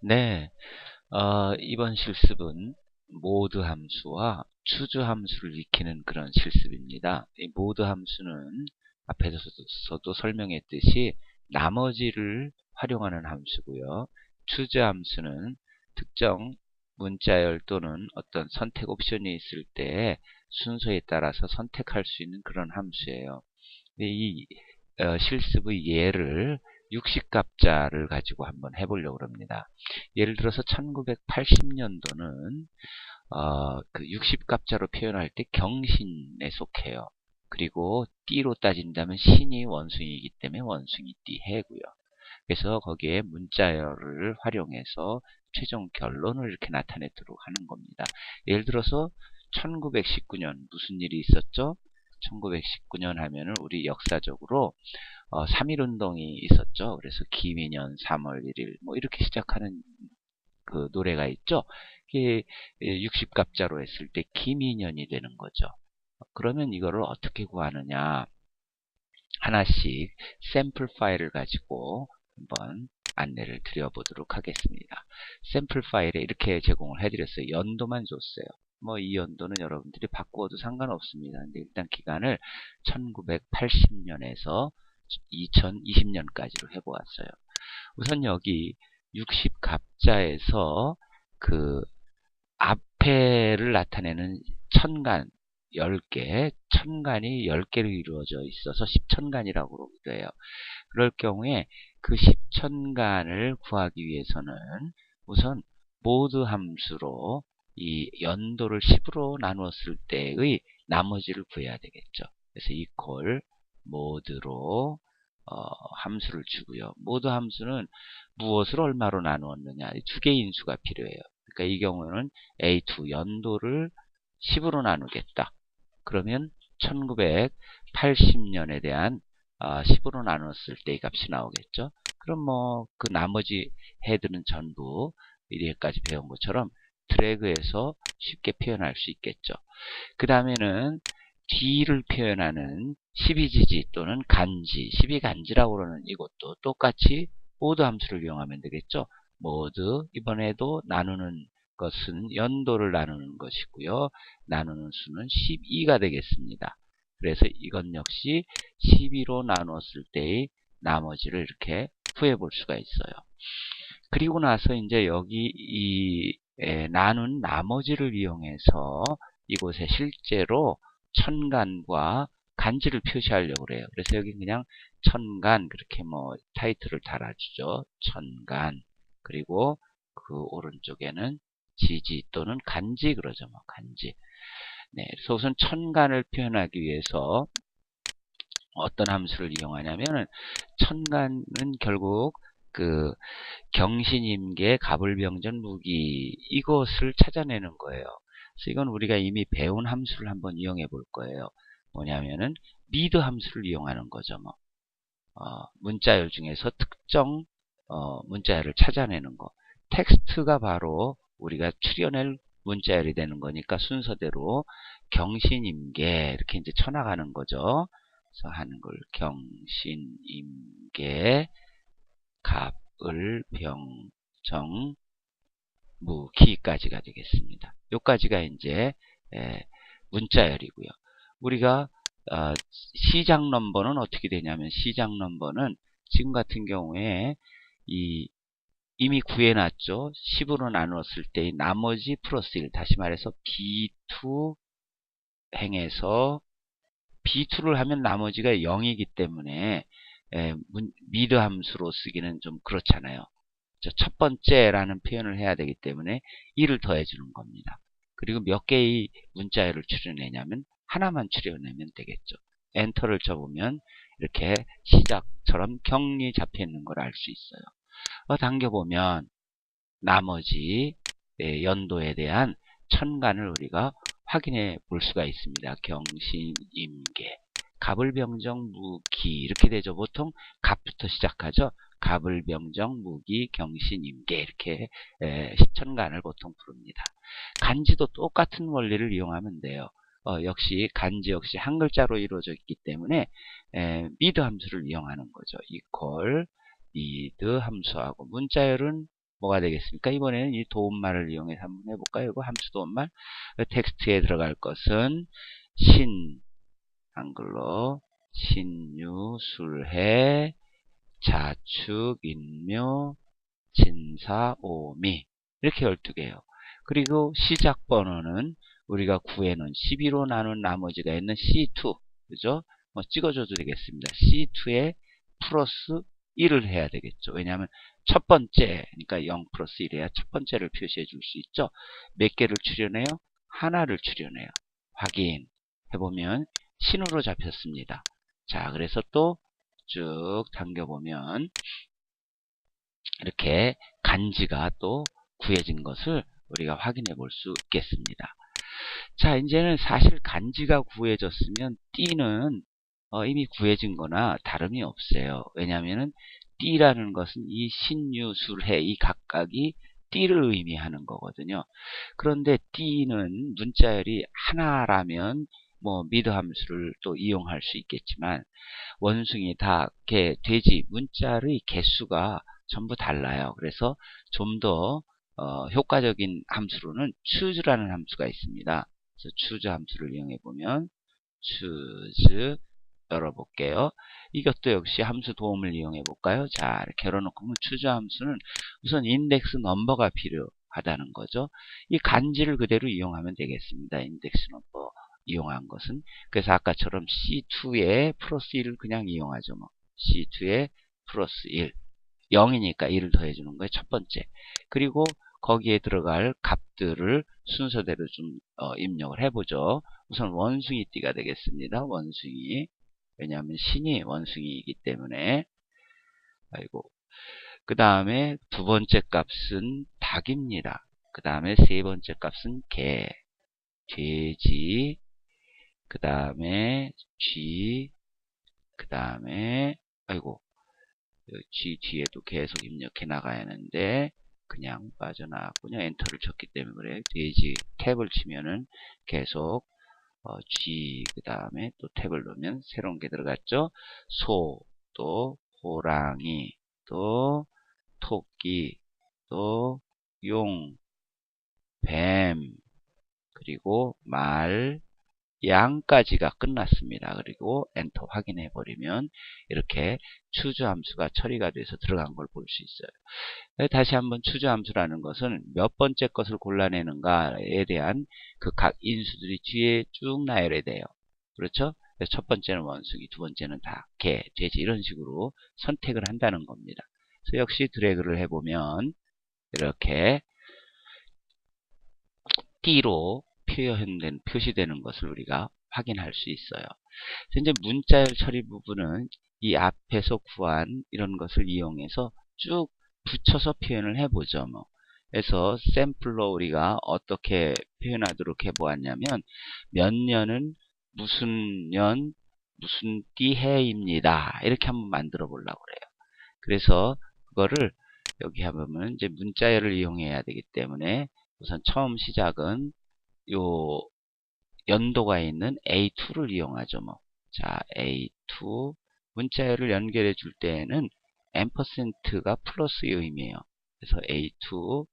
네, 이번 실습은 모드 함수와 추주 함수를 익히는 그런 실습입니다. 이 모드 함수는 앞에서도 설명했듯이 나머지를 활용하는 함수고요. 추주 함수는 특정 문자열 또는 어떤 선택 옵션이 있을 때 순서에 따라서 선택할 수 있는 그런 함수예요. 이 실습의 예를 60갑자를 가지고 한번 해보려고 합니다. 예를 들어서 1980년도는 그 60갑자로 표현할 때 경신에 속해요. 그리고 띠로 따진다면 신이 원숭이이기 때문에 원숭이 띠 해고요. 그래서 거기에 문자열을 활용해서 최종 결론을 이렇게 나타내도록 하는 겁니다. 예를 들어서 1919년 무슨 일이 있었죠? 1919년 하면은 우리 역사적으로 3.1운동이 있었죠. 그래서 기민년 3월 1일 뭐 이렇게 시작하는 그 노래가 있죠. 이게 60갑자로 했을 때 기민년이 되는 거죠. 그러면 이거를 어떻게 구하느냐? 하나씩 샘플 파일을 가지고 한번 안내를 드려보도록 하겠습니다. 샘플 파일에 이렇게 제공을 해드렸어요. 연도만 줬어요. 뭐 이 연도는 여러분들이 바꾸어도 상관없습니다. 근데 일단 기간을 1980년에서 2020년까지로 해보았어요. 우선 여기 60갑자에서 그 앞에를 나타내는 천간 10개, 천간이 10개로 이루어져 있어서 10천간이라고 그러기도 해요. 그럴 경우에 그 10천간을 구하기 위해서는 우선 모드 함수로 이 연도를 10으로 나누었을 때의 나머지를 구해야 되겠죠. 그래서 equal 모드로 함수를 주고요. 모드 함수는 무엇을 얼마로 나누었느냐, 두 개의 인수가 필요해요. 그러니까 이 경우는 A2 연도를 10으로 나누겠다. 그러면 1980년에 대한 10으로 나눴을 때 이 값이 나오겠죠. 그럼 뭐 그 나머지 해들은 전부 1회까지 배운 것처럼 드래그해서 쉽게 표현할 수 있겠죠. 그 다음에는 뒤를 표현하는 12지지 또는 간지, 12간지라고 그러는 이것도 똑같이 모드 함수를 이용하면 되겠죠. 모드, 이번에도 나누는 것은 연도를 나누는 것이고요. 나누는 수는 12가 되겠습니다. 그래서 이건 역시 12로 나눴을 때의 나머지를 이렇게 구해 볼 수가 있어요. 그리고 나서 이제 여기 이 나눈 나머지를 이용해서 이곳에 실제로 천간과 간지를 표시하려고 그래요. 그래서 여기 그냥 천간 그렇게 뭐 타이틀을 달아주죠. 천간. 그리고 그 오른쪽에는 지지 또는 간지 그러죠. 뭐 간지. 네, 그래서 우선 천간을 표현하기 위해서 어떤 함수를 이용하냐면은 천간은 결국 그 경신임계, 갑을병전, 무기 이것을 찾아내는 거예요. 그래서 이건 우리가 이미 배운 함수를 한번 이용해 볼 거예요. 뭐냐면은 미드 함수를 이용하는 거죠. 뭐 문자열 중에서 특정 문자열을 찾아내는 거. 텍스트가 바로 우리가 추려낼 문자열이 되는 거니까 순서대로 경신임계 이렇게 이제 쳐나가는 거죠. 그래서 하는 걸 경신임계 갑, 을, 병, 정, 무, 기까지가 되겠습니다. 요까지가 이제 문자열이고요. 우리가 시작 넘버는 어떻게 되냐면 시작 넘버는 지금 같은 경우에 이미 구해놨죠. 10으로 나누었을 때 나머지 플러스 1 다시 말해서 B2 행해서 B2를 하면 나머지가 0이기 때문에 미드 함수로 쓰기는 좀 그렇잖아요. 첫 번째라는 표현을 해야 되기 때문에 1을 더해주는 겁니다. 그리고 몇 개의 문자열을 추려내냐면 하나만 추려내면 되겠죠. 엔터를 쳐보면 이렇게 시작처럼 경리 잡혀 있는 걸 알 수 있어요. 당겨보면 나머지 연도에 대한 천간을 우리가 확인해 볼 수가 있습니다. 경신임계, 갑을병정, 무기 이렇게 되죠. 보통 갑부터 시작하죠. 갑을병정, 무기, 경신임계 이렇게 십천간을 보통 부릅니다. 간지도 똑같은 원리를 이용하면 돼요. 역시 간지 역시 한 글자로 이루어져 있기 때문에 미드 함수를 이용하는 거죠. equal 미드 함수하고 문자열은 뭐가 되겠습니까? 이번에는 이 도움말을 이용해서 한번 해볼까요? 이거 함수 도움말. 텍스트에 들어갈 것은 한글로 신유술해 자축 인묘 진사 오미 이렇게 12개예요. 그리고 시작 번호는 우리가 구해놓은 12로 나눈 나머지가 있는 C2 그죠? 뭐 찍어줘도 되겠습니다. C2에 플러스 1을 해야 되겠죠. 왜냐하면 첫 번째 그러니까 0 플러스 1 해야 첫 번째를 표시해 줄 수 있죠. 몇 개를 출연해요? 하나를 출연해요. 확인해보면 신으로 잡혔습니다. 자, 그래서 또 쭉 당겨보면 이렇게 간지가 또 구해진 것을 우리가 확인해 볼 수 있겠습니다. 자, 이제는 사실 간지가 구해졌으면 띠는 이미 구해진 거나 다름이 없어요. 왜냐하면 띠라는 것은 이 신유술해 이 각각이 띠를 의미하는 거거든요. 그런데 띠는 문자열이 하나라면 뭐 미드 함수를 또 이용할 수 있겠지만 원숭이, 닭, 개, 돼지 문자의 개수가 전부 달라요. 그래서 좀 더 효과적인 함수로는 choose라는 함수가 있습니다. 그래서 choose 함수를 이용해 보면 choose 열어볼게요. 이것도 역시 함수 도움을 이용해 볼까요? 자, 이렇게 열어놓고 보면 choose 함수는 우선 인덱스 넘버가 필요하다는 거죠. 이 간지를 그대로 이용하면 되겠습니다. 인덱스 넘버 이용한 것은. 그래서 아까처럼 C2에 플러스 1을 그냥 이용하죠. 뭐. C2에 플러스 1. 0이니까 1을 더해주는 거예요. 첫 번째. 그리고 거기에 들어갈 값들을 순서대로 좀 입력을 해보죠. 우선 원숭이띠가 되겠습니다. 원숭이. 왜냐하면 신이 원숭이이기 때문에. 아이고. 그 다음에 두 번째 값은 닭입니다. 그 다음에 세 번째 값은 개, 돼지, 그 다음에 G, 그 다음에 아이고 G 뒤에도 계속 입력해 나가야 하는데 그냥 빠져나왔군요. 엔터를 쳤기 때문에 그래요. 돼지 탭을 치면은 계속 G 그 다음에 또 탭을 넣으면 새로운 게 들어갔죠. 소, 또 호랑이, 또 토끼, 또 용, 뱀, 그리고 말, 양까지가 끝났습니다. 그리고 엔터 확인해 버리면 이렇게 추주 함수가 처리가 돼서 들어간 걸 볼 수 있어요. 다시 한번 추주 함수라는 것은 몇 번째 것을 골라내는가에 대한 그 각 인수들이 뒤에 쭉 나열이 돼요. 그렇죠? 첫 번째는 원숭이, 두 번째는 닭, 개, 돼지 이런 식으로 선택을 한다는 겁니다. 그래서 역시 드래그를 해보면 이렇게 T로 표시되는 것을 우리가 확인할 수 있어요. 이제 문자열 처리 부분은 이 앞에서 구한 이런 것을 이용해서 쭉 붙여서 표현을 해보죠. 뭐. 그래서 샘플로 우리가 어떻게 표현하도록 해보았냐면 몇 년은 무슨 년 무슨 띠해입니다. 이렇게 한번 만들어 보려고 그래요. 그래서 그거를 여기 하면 이제 문자열을 이용해야 되기 때문에 우선 처음 시작은 요 연도가 있는 A2를 이용하죠. 뭐. 자, A2 문자열을 연결해 줄 때에는 앰퍼센트가 플러스의 의미예요. 그래서 A2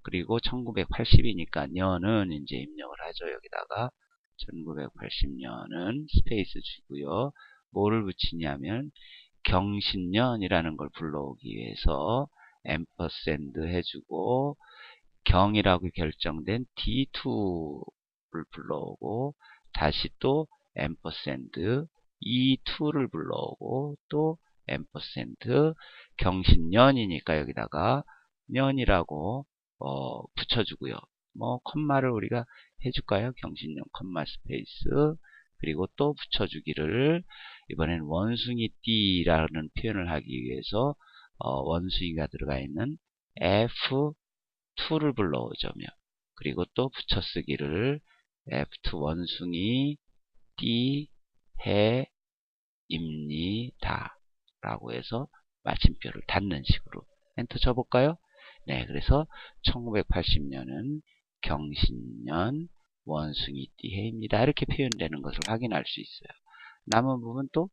그리고 1980이니까 년은 이제 입력을 하죠. 여기다가 1980년은 스페이스 주고요. 뭐를 붙이냐면 경신년이라는 걸 불러오기 위해서 앰퍼센드 해주고 경이라고 결정된 D2를 불러오고 다시 또 앰퍼센드 E2를 불러오고 또 앰퍼센드 경신년이니까 여기다가 년이라고 붙여주고요. 뭐 컴마를 우리가 해줄까요? 경신년 컴마 스페이스 그리고 또 붙여주기를 이번엔 원숭이띠라는 표현을 하기 위해서 원숭이가 들어가 있는 F2를 불러오자며 그리고 또 붙여쓰기를 F2 원숭이 띠 해 입니다 라고 해서 마침표를 닫는 식으로 엔터 쳐볼까요? 네, 그래서 1980년은 경신년 원숭이띠 해입니다. 이렇게 표현되는 것을 확인할 수 있어요. 남은 부분 또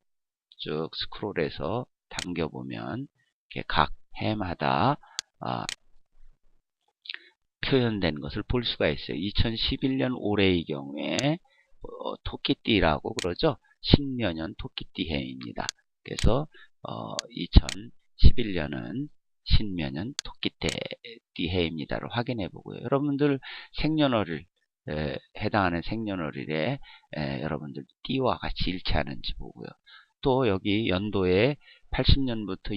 쭉 스크롤해서 당겨보면 이렇게 각 해마다 표현된 것을 볼 수가 있어요. 2011년 올해의 경우에 토끼띠라고 그러죠. 신묘년 토끼띠 해입니다. 그래서 2011년은 신묘년 토끼띠 해입니다를 확인해 보고요. 여러분들 생년월일 해당하는 생년월일에 여러분들 띠와 같이 일치하는지 보고요. 또 여기 연도에 80년부터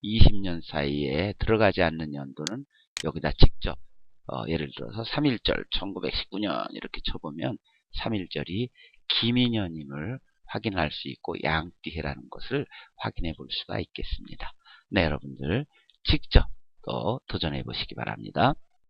2020년 사이에 들어가지 않는 연도는 여기다 직접 예를 들어서 3.1절 1919년 이렇게 쳐보면 3.1절이 기민년임을 확인할 수 있고 양띠해라는 것을 확인해 볼 수가 있겠습니다. 네, 여러분들 직접 또 도전해 보시기 바랍니다.